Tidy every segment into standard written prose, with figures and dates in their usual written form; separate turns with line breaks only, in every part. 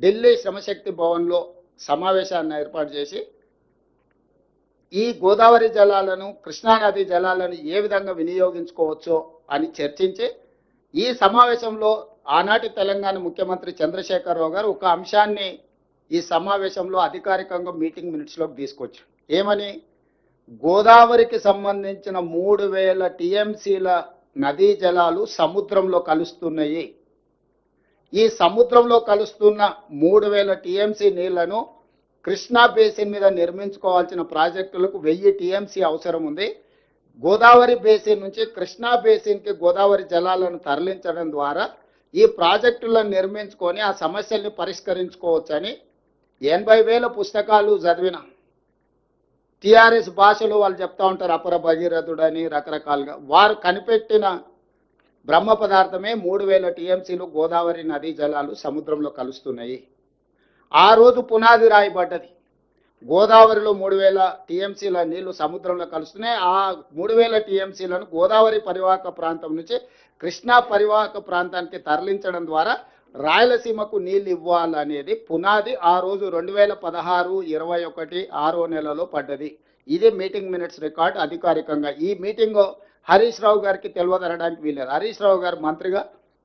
ఢిల్లీ శ్రమశక్తి భవన్లో సమావేశాన్ని ఏర్పాటు చేసి ఈ గోదావరి జలాలను కృష్ణానది జలాలను ఏ విధంగా వినియోగించుకోవచ్చో అని చర్చించి ఈ సమావేశంలో ఆనాటి తెలంగాణ ముఖ్యమంత్రి చంద్రశేఖరరావు గారు ఒక అంశాన్ని ఈ సమావేశంలో అధికారికంగా మీటింగ్ మినిట్స్లోకి తీసుకొచ్చారు. ఏమని? గోదావరికి సంబంధించిన 3000 టీఎంసీల నదీ జలాలు సముద్రంలో కలుస్తున్నాయి. ఈ సముద్రంలో కలుస్తున్న 3000 టీఎంసీ నీళ్లను కృష్ణా బేసిన్ మీద నిర్మించుకోవాల్సిన ప్రాజెక్టులకు 1000 టీఎంసీ అవసరం ఉంది. గోదావరి బేసిన్ నుంచి కృష్ణా బేసిన్కి గోదావరి జలాలను తరలించడం ద్వారా ఈ ప్రాజెక్టులను నిర్మించుకొని ఆ సమస్యల్ని పరిష్కరించుకోవచ్చని 80,000 పుస్తకాలు చదివిన టిఆర్ఎస్ భాషలో వాళ్ళు చెప్తా ఉంటారు, అపర భగీరథుడని రకరకాలుగా. వారు కనిపెట్టిన బ్రహ్మ పదార్థమే 3000 టీఎంసీలు గోదావరి నదీ జలాలు సముద్రంలో కలుస్తున్నాయి. ఆ రోజు పునాది రాయబడ్డది. గోదావరిలో 3000 టీఎంసీల నీళ్లు సముద్రంలో కలుస్తున్నాయి. ఆ 3000 టీఎంసీలను గోదావరి పరివాహక ప్రాంతం నుంచి కృష్ణా పరివాహక ప్రాంతానికి తరలించడం ద్వారా రాయలసీమకు నీళ్ళు ఇవ్వాలనేది పునాది ఆ రోజు 2016-21 6వ నెలలో పడ్డది. ఇది మీటింగ్ మినిట్స్ రికార్డ్ అధికారికంగా. ఈ మీటింగ్ హరీష్ రావు గారికి తెలియదనడానికి వీలేదు. హరీష్ రావు గారు మంత్రిగా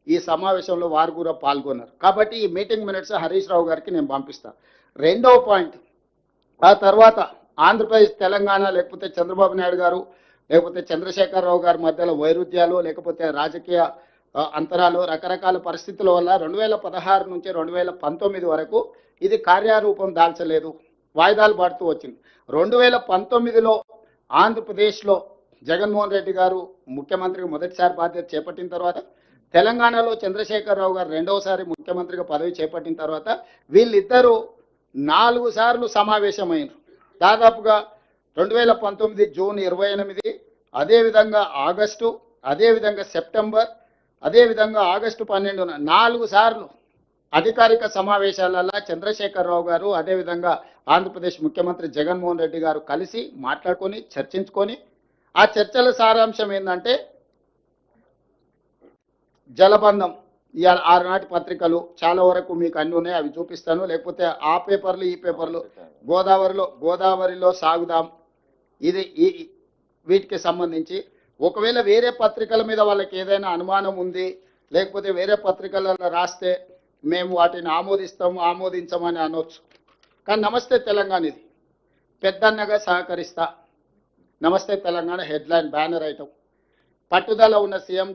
ఈ సమావేశంలో వారు కూడా పాల్గొన్నారు. కాబట్టి ఈ మీటింగ్ మినిట్స్ హరీష్ రావు గారికి నేను పంపిస్తాను. రెండవ పాయింట్, ఆ తర్వాత ఆంధ్రప్రదేశ్ తెలంగాణ లేకపోతే చంద్రబాబు నాయుడు గారు లేకపోతే చంద్రశేఖరరావు గారి మధ్యలో వైరుధ్యాలు లేకపోతే రాజకీయ అంతరాలు రకరకాల పరిస్థితుల వల్ల 2016 నుంచి 2019 వరకు ఇది కార్యరూపం దాల్చలేదు, వాయిదాలు పడుతూ వచ్చింది. 2019లో ఆంధ్రప్రదేశ్లో జగన్మోహన్ రెడ్డి గారు ముఖ్యమంత్రిగా మొదటిసారి బాధ్యత చేపట్టిన తర్వాత, తెలంగాణలో చంద్రశేఖరరావు గారు రెండవసారి ముఖ్యమంత్రిగా పదవి చేపట్టిన తర్వాత వీళ్ళిద్దరూ 4 సార్లు సమావేశమైనారు. దాదాపుగా 2019 జూన్ 28, అదేవిధంగా ఆగస్టు, అదేవిధంగా సెప్టెంబర్, అదేవిధంగా ఆగస్టు 12న 4 సార్లు అధికారిక సమావేశాలలో చంద్రశేఖరరావు గారు అదేవిధంగా ఆంధ్రప్రదేశ్ ముఖ్యమంత్రి జగన్మోహన్ రెడ్డి గారు కలిసి మాట్లాడుకొని చర్చించుకొని ఆ చర్చల సారాంశం ఏంటంటే జలబంధం. ఇవాళ ఆనాటి పత్రికలు చాలా వరకు మీకు అన్ని ఉన్నాయి, అవి చూపిస్తాను. లేకపోతే ఆ పేపర్లు ఈ పేపర్లు గోదావరిలో సాగుదాం ఇది వీటికి సంబంధించి ఒకవేళ వేరే పత్రికల మీద వాళ్ళకి ఏదైనా అనుమానం ఉంది లేకపోతే వేరే పత్రికలలో రాస్తే మేము వాటిని ఆమోదించమని అనొచ్చు. కానీ నమస్తే తెలంగాణ ఇది పెద్దన్నగా సహకరిస్తా. నమస్తే తెలంగాణ హెడ్లైన్ బ్యానర్ ఐటమ్. పట్టుదల ఉన్న సీఎం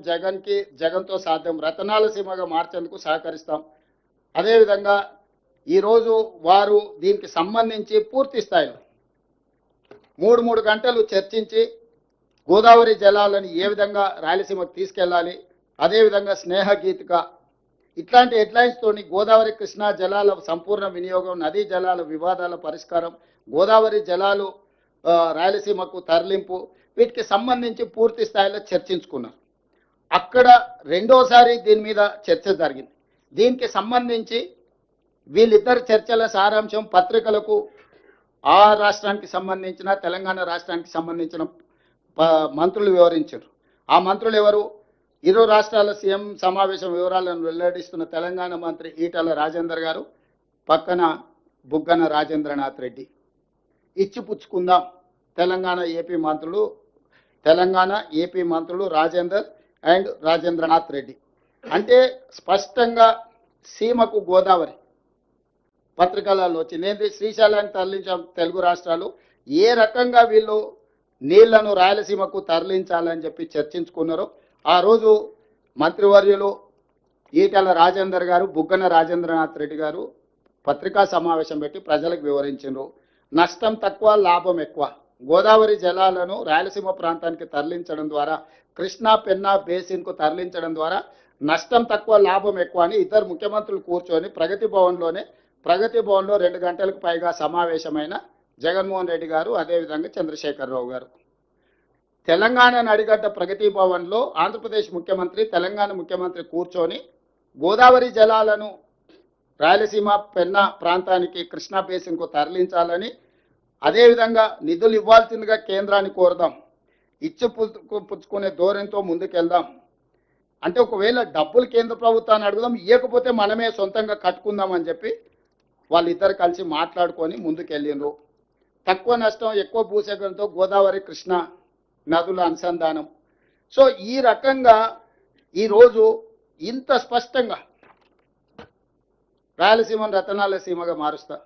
జగన్తో సాధ్యం, రతనాల సీమగా మార్చేందుకు సహకరిస్తాం. అదేవిధంగా ఈరోజు వారు దీనికి సంబంధించి పూర్తి స్థాయిలో 3 గంటలు చర్చించి గోదావరి జలాలను ఏ విధంగా రాయలసీమకు తీసుకెళ్ళాలి, అదేవిధంగా స్నేహగీతిక ఇట్లాంటి హెడ్లైన్స్తోని గోదావరి కృష్ణా జలాల సంపూర్ణ వినియోగం, నదీ జలాల వివాదాల పరిష్కారం, గోదావరి జలాలు రాయలసీమకు తరలింపు, వీటికి సంబంధించి పూర్తి స్థాయిలో చర్చించుకున్నారు. అక్కడ రెండోసారి దీని మీద చర్చ జరిగింది. దీనికి సంబంధించి వీళ్ళిద్దరు చర్చల సారాంశం పత్రికలకు ఆ రాష్ట్రానికి సంబంధించిన తెలంగాణ రాష్ట్రానికి సంబంధించిన మంత్రులు వివరించారు. ఆ మంత్రులు ఎవరు? ఇరు రాష్ట్రాల సీఎం సమావేశం వివరాలను వెల్లడిస్తున్న తెలంగాణ మంత్రి ఈటల రాజేందర్ గారు, పక్కన బుగ్గన రాజేంద్రనాథ్ రెడ్డి. ఇచ్చిపుచ్చుకుందాం తెలంగాణ ఏపీ మంత్రులు రాజేందర్ అండ్ రాజేంద్రనాథ్ రెడ్డి. అంటే స్పష్టంగా సీమకు గోదావరి పత్రికలలో వచ్చింది. శ్రీశైలాన్ని తరలించాం తెలుగు రాష్ట్రాలు, ఏ రకంగా వీళ్ళు నీళ్లను రాయలసీమకు తరలించాలని చెప్పి చర్చించుకున్నారు. ఆ రోజు మంత్రివర్యులు ఈటల రాజేందర్ గారు, బుగ్గన రాజేంద్రనాథ్ రెడ్డి గారు పత్రికా సమావేశం పెట్టి ప్రజలకు వివరించారు. నష్టం తక్కువ, లాభం ఎక్కువ. గోదావరి జలాలను రాయలసీమ ప్రాంతానికి తరలించడం ద్వారా, కృష్ణా పెన్నా బేసిన్కు తరలించడం ద్వారా నష్టం తక్కువ, లాభం ఎక్కువ అని ఇద్దరు ముఖ్యమంత్రులు కూర్చొని ప్రగతి భవన్లో 2 గంటలకు పైగా సమావేశమైన జగన్మోహన్ రెడ్డి గారు, అదేవిధంగా చంద్రశేఖరరావు గారు. తెలంగాణ నడిగడ్డ ప్రగతి భవన్లో ఆంధ్రప్రదేశ్ ముఖ్యమంత్రి, తెలంగాణ ముఖ్యమంత్రి కూర్చొని గోదావరి జలాలను రాయలసీమ పెన్నా ప్రాంతానికి కృష్ణా బేసిన్కు తరలించాలని, అదేవిధంగా నిధులు ఇవ్వాల్సిందిగా కేంద్రాన్ని కోరుదాం, పుచ్చుకునే ధోరణితో ముందుకెళ్దాం. అంటే ఒకవేళ డబ్బులు కేంద్ర ప్రభుత్వాన్ని అడుగుదాం, ఇవ్వకపోతే మనమే సొంతంగా కట్టుకుందాం అని చెప్పి వాళ్ళిద్దరు కలిసి మాట్లాడుకొని ముందుకెళ్ళిండ్రు. తక్కువ నష్టం ఎక్కువ భూసేకరణతో గోదావరి కృష్ణ నదుల అనుసంధానం. సో ఈ రకంగా ఈరోజు ఇంత స్పష్టంగా రాయలసీమను రతనాల సీమగా మారుస్తా,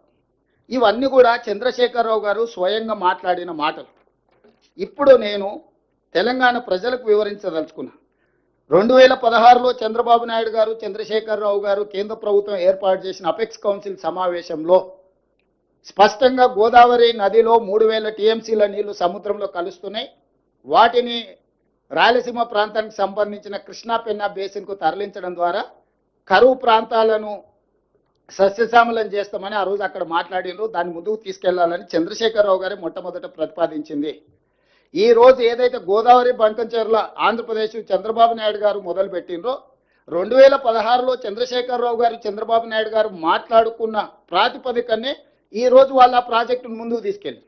ఇవన్నీ కూడా చంద్రశేఖరరావు గారు స్వయంగా మాట్లాడిన మాటలు. ఇప్పుడు నేను తెలంగాణ ప్రజలకు వివరించదలుచుకున్నా. 2016లో చంద్రబాబు నాయుడు గారు, చంద్రశేఖరరావు గారు కేంద్ర ప్రభుత్వం ఏర్పాటు చేసిన అపెక్స్ కౌన్సిల్ సమావేశంలో స్పష్టంగా గోదావరి నదిలో 3000 టీఎంసీల నీళ్లు సముద్రంలో కలుస్తున్నాయి. వాటిని రాయలసీమ ప్రాంతానికి సంబంధించిన కృష్ణా పెన్నా బేసిన్కు తరలించడం ద్వారా కరువు ప్రాంతాలను సస్యశ్యామలం చేస్తామని ఆ రోజు అక్కడ మాట్లాడినరు. దాన్ని ముందుకు తీసుకెళ్లాలని చంద్రశేఖరరావు గారే మొట్టమొదట ప్రతిపాదించింది. ఈ రోజు ఏదైతే గోదావరి బంకంచెర్ల ఆంధ్రప్రదేశ్ చంద్రబాబు నాయుడు గారు మొదలుపెట్టినరో 2016లో చంద్రశేఖరరావు గారు, చంద్రబాబు నాయుడు గారు మాట్లాడుకున్న ప్రాతిపదికనే ఈ రోజు వాళ్ళ ప్రాజెక్టును ముందుకు తీసుకెళ్ళి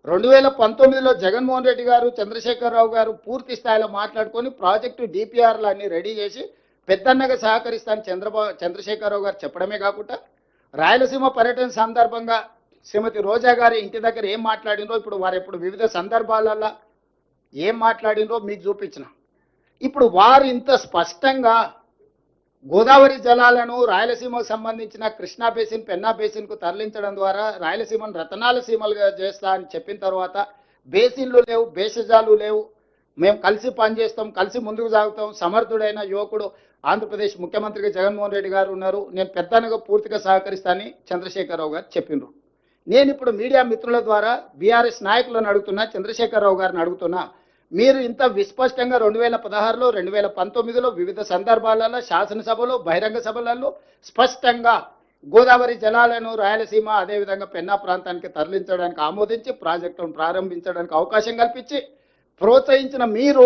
2019లో జగన్మోహన్ రెడ్డి గారు, చంద్రశేఖరరావు గారు పూర్తి స్థాయిలో మాట్లాడుకొని ప్రాజెక్టు డిపిఆర్లు అన్ని రెడీ చేసి పెద్దన్నగా సహకరిస్తాను చంద్రశేఖరరావు గారు చెప్పడమే కాకుండా రాయలసీమ పర్యటన సందర్భంగా శ్రీమతి రోజా గారి ఇంటి దగ్గర ఏం మాట్లాడినరో, ఇప్పుడు వారు ఇప్పుడు వివిధ సందర్భాలలో ఏం మాట్లాడినరో మీకు చూపించిన. ఇప్పుడు వారు ఇంత స్పష్టంగా గోదావరి జలాలను రాయలసీమకు సంబంధించిన కృష్ణా బేసిన్, పెన్నా బేసిన్కు తరలించడం ద్వారా రాయలసీమను రతనాల సీమలుగా చేస్తా అని చెప్పిన తర్వాత బేసిన్లు లేవు, భేషజాలు లేవు, మేము కలిసి పనిచేస్తాం, కలిసి ముందుకు సాగుతాం, సమర్థుడైన యువకుడు ఆంధ్రప్రదేశ్ ముఖ్యమంత్రిగా జగన్మోహన్ రెడ్డి గారు ఉన్నారు, నేను పెద్దనగా పూర్తిగా సహకరిస్తానని చంద్రశేఖరరావు గారు చెప్పిండ్రు. నేను ఇప్పుడు మీడియా మిత్రుల ద్వారా బీఆర్ఎస్ నాయకులను అడుగుతున్నా, చంద్రశేఖరరావు గారిని అడుగుతున్నా, మీరు ఇంత విస్పష్టంగా 2016లో 2019లో వివిధ సందర్భాలలో శాసనసభలో బహిరంగ సభలలో స్పష్టంగా గోదావరి జలాలను రాయలసీమ అదేవిధంగా పెన్నా ప్రాంతానికి తరలించడానికి ఆమోదించి ప్రాజెక్టును ప్రారంభించడానికి అవకాశం కల్పించి ప్రోత్సహించిన మీరు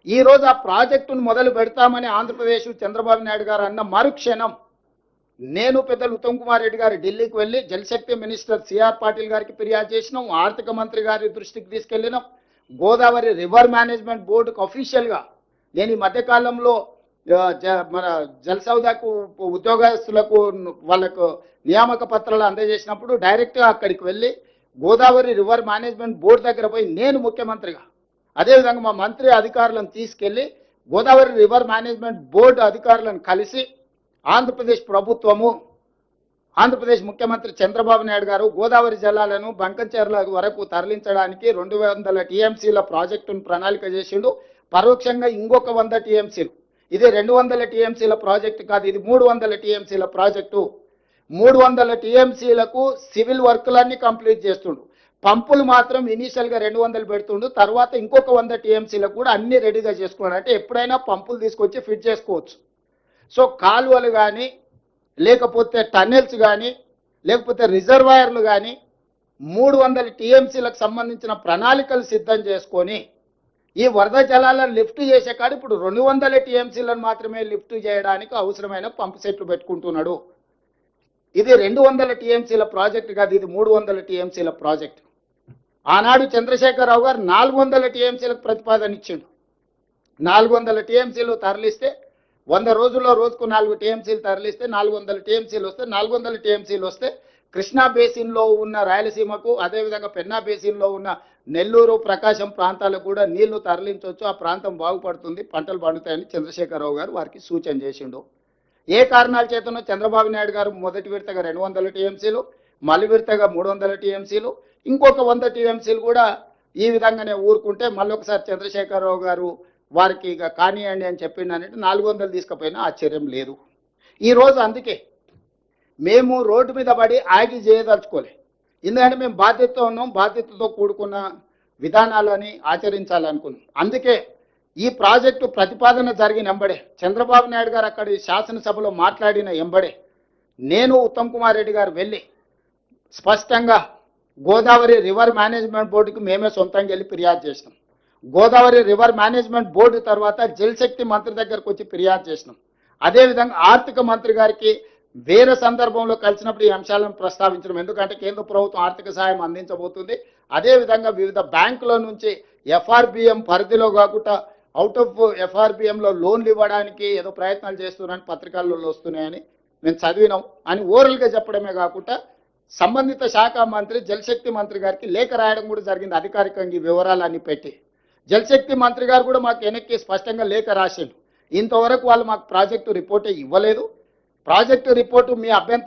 ఈరోజు ఆ ప్రాజెక్టును మొదలు పెడతామని ఆంధ్రప్రదేశ్ చంద్రబాబు నాయుడు గారు అన్న మరుక్షణం నేను పెద్దలు ఉత్తమ్ కుమార్ రెడ్డి గారు ఢిల్లీకి వెళ్ళి జలశక్తి మినిస్టర్ సిఆర్ పాటిల్ గారికి ఫిర్యాదు చేసినాం, ఆర్థిక మంత్రి గారి దృష్టికి తీసుకెళ్ళినాం. గోదావరి రివర్ మేనేజ్మెంట్ బోర్డుకు అఫీషియల్గా నేను ఈ మధ్యకాలంలో మన జలసౌదాకు ఉద్యోగస్తులకు వాళ్ళకు నియామక పత్రాలు అందజేసినప్పుడు డైరెక్ట్గా అక్కడికి వెళ్ళి గోదావరి రివర్ మేనేజ్మెంట్ బోర్డు దగ్గర పోయి నేను ముఖ్యమంత్రిగా అదేవిధంగా మా మంత్రి అధికారులను తీసుకెళ్లి గోదావరి రివర్ మేనేజ్మెంట్ బోర్డు అధికారులను కలిసి ఆంధ్రప్రదేశ్ ప్రభుత్వము, ఆంధ్రప్రదేశ్ ముఖ్యమంత్రి చంద్రబాబు నాయుడు గారు గోదావరి జలాలను బంకంచెర్ల వరకు తరలించడానికి 200 టీఎంసీల ప్రాజెక్టును ప్రణాళిక చేసిండు. పరోక్షంగా ఇంకొక 100 టీఎంసీలు, ఇది 200 టీఎంసీల ప్రాజెక్టు కాదు, ఇది 300 టీఎంసీల ప్రాజెక్టు. 300 టీఎంసీలకు సివిల్ వర్కులన్నీ కంప్లీట్ చేస్తుండు. పంపులు మాత్రం ఇనీషియల్గా 200 పెడుతుండు, తర్వాత ఇంకొక 100 టీఎంసీలకు కూడా అన్ని రెడీగా చేసుకున్నాడు. అంటే ఎప్పుడైనా పంపులు తీసుకొచ్చి ఫిట్ చేసుకోవచ్చు. సో కాలువలు కానీ లేకపోతే టన్నెల్స్ కానీ లేకపోతే రిజర్వాయర్లు కానీ 300 టీఎంసీలకు సంబంధించిన ప్రణాళికలు సిద్ధం చేసుకొని ఈ వరద జలాలను లిఫ్ట్ చేసే కాదు ఇప్పుడు 200 టీఎంసీలను మాత్రమే లిఫ్ట్ చేయడానికి అవసరమైన పంపు సెట్లు పెట్టుకుంటున్నాడు. ఇది 200 టీఎంసీల ప్రాజెక్టు కాదు, ఇది 300 టీఎంసీల ప్రాజెక్టు. ఆనాడు చంద్రశేఖరరావు గారు 400 టీఎంసీలకు ప్రతిపాదన ఇచ్చిండు. 400 టీఎంసీలు తరలిస్తే 100 రోజుల్లో రోజుకు 4 టీఎంసీలు తరలిస్తే 400 టీఎంసీలు వస్తే 400 టీఎంసీలు వస్తే కృష్ణా బేసిన్లో ఉన్న రాయలసీమకు అదేవిధంగా పెన్నా బేసిన్లో ఉన్న నెల్లూరు, ప్రకాశం ప్రాంతాలకు కూడా నీళ్లు తరలించవచ్చు, ఆ ప్రాంతం బాగుపడుతుంది, పంటలు పండుతాయని చంద్రశేఖరరావు గారు వారికి సూచన చేసిండు. ఏ కారణాల చేతనో చంద్రబాబు నాయుడు గారు మొదటి విడతగా 200 టీఎంసీలు, మళ్ళీ విడతగా 300 టీఎంసీలు, ఇంకొక 100 టీఎంసీలు కూడా ఈ విధంగానే ఊరుకుంటే మళ్ళొకసారి చంద్రశేఖరరావు గారు వారికి ఇక కానివ్వండి అని చెప్పిండు అంటే 400 తీసుకుపోయినా ఆశ్చర్యం లేదు. ఈరోజు అందుకే మేము రోడ్డు మీద పడి ఆగి చేయదలుచుకోలే, ఎందుకంటే మేము బాధ్యతతో ఉన్నాం, బాధ్యతతో కూడుకున్న విధానాలని ఆచరించాలనుకున్నాం. అందుకే ఈ ప్రాజెక్టు ప్రతిపాదన జరిగిన ఎంబడే చంద్రబాబు నాయుడు గారు అక్కడి శాసనసభలో మాట్లాడిన ఎంబడే నేను ఉత్తమ్ కుమార్ రెడ్డి గారు వెళ్ళి స్పష్టంగా గోదావరి రివర్ మేనేజ్మెంట్ బోర్డుకి మేమే సొంతంగా వెళ్ళి ఫిర్యాదు చేసినాం. గోదావరి రివర్ మేనేజ్మెంట్ బోర్డు తర్వాత జలశక్తి మంత్రి దగ్గరకు వచ్చి ఫిర్యాదు చేసినాం. అదేవిధంగా ఆర్థిక మంత్రి గారికి వేరే సందర్భంలో కలిసినప్పుడు ఈ అంశాలను ప్రస్తావించడం, ఎందుకంటే కేంద్ర ప్రభుత్వం ఆర్థిక సహాయం అందించబోతుంది. అదేవిధంగా వివిధ బ్యాంకుల నుంచి ఎఫ్ఆర్బిఎం పరిధిలో కాకుండా అవుట్ ఆఫ్ ఎఫ్ఆర్బిఎంలో లోన్లు ఇవ్వడానికి ఏదో ప్రయత్నాలు చేస్తున్నారని పత్రికల్లో వస్తున్నాయని మేము చదివినాం అని ఓరల్గా చెప్పడమే కాకుండా సంబంధిత శాఖ మంత్రి జలశక్తి మంత్రి గారికి లేఖ రాయడం కూడా జరిగింది అధికారికంగా ఈ వివరాలన్నీ పెట్టి. జలశక్తి మంత్రి గారు కూడా మాకు వెనక్కి స్పష్టంగా లేఖ రాసిండు. ఇంతవరకు వాళ్ళు మాకు ప్రాజెక్టు రిపోర్టే ఇవ్వలేదు. ప్రాజెక్టు రిపోర్టు మీ అభ్యంతరం